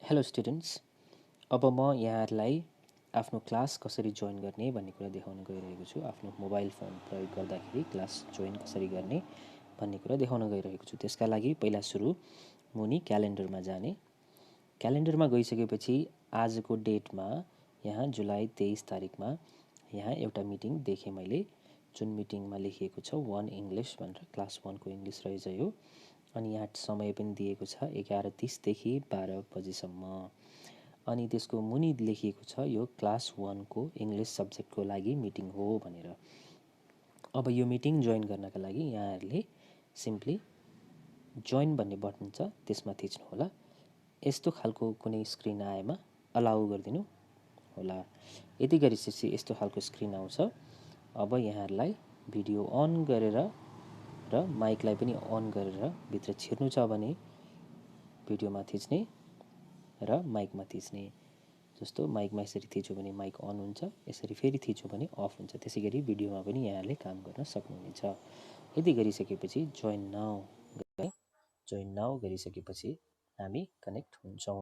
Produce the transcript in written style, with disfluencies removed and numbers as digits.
Hello students, अब म यहाँहरूलाई आफ्नो क्लास कसरी जोइन गर्ने भन्ने कुरा देखाउन गइरहेको छु। आफ्नो मोबाइल फोन प्रयोग गर्दाखेरि क्लास जोइन कसरी गर्ने भन्ने कुरा देखाउन गइरहेको छु। त्यसका लागि पहिला सुरु मुनि क्यालेन्डरमा जाने। क्यालेन्डरमा गइसकेपछि आजको डेटमा यहाँ जुलाई 23 तारिकमा यहाँ एउटा मिटिङ देखेँ मैले, जुन मिटिङमा लेखिएको छ 1 इङ्ग्लिस भनेर, क्लास 1 को इङ्ग्लिस रहेछ यो। अनि यहाँ समय पनि दिएको छ 11:30 देखि 12 बजीसम्म। अनि त्यसको मुनि लेखिएको छ यो क्लास 1 को इङ्ग्लिस सब्जेक्टको लागि मिटिङ हो भनेर। अब यो मिटिङ जोइन गर्नका लागि यहाँहरूले सिम्पली जोइन भन्ने बटन छ त्यसमा थिच्नु होला। यस्तो खालको कुनै स्क्रिन आएमा अलाउ गरिदिनु होला। यति गरिसकेपछि यस्तो खालको स्क्रिन आउँछ। अब यहाँहरूलाई भिडियो अन गरेर र माइकलाई पनि अन गरेर भित्र छिर्नु छ भने भिडियोमा थिच्ने र माइकमा थिच्ने। जस्तो माइकमा यसरी थिच्यो भने माइक अन हुन्छ, यसरी फेरि थिच्यो भने अफ हुन्छ। त्यसै गरी भिडियोमा पनि यहाँहरूले काम गर्न सक्नुहुनेछ। यति गरिसकेपछि जोइन नाउ गरिसकेपछि हामी कनेक्ट हुन्छौँ।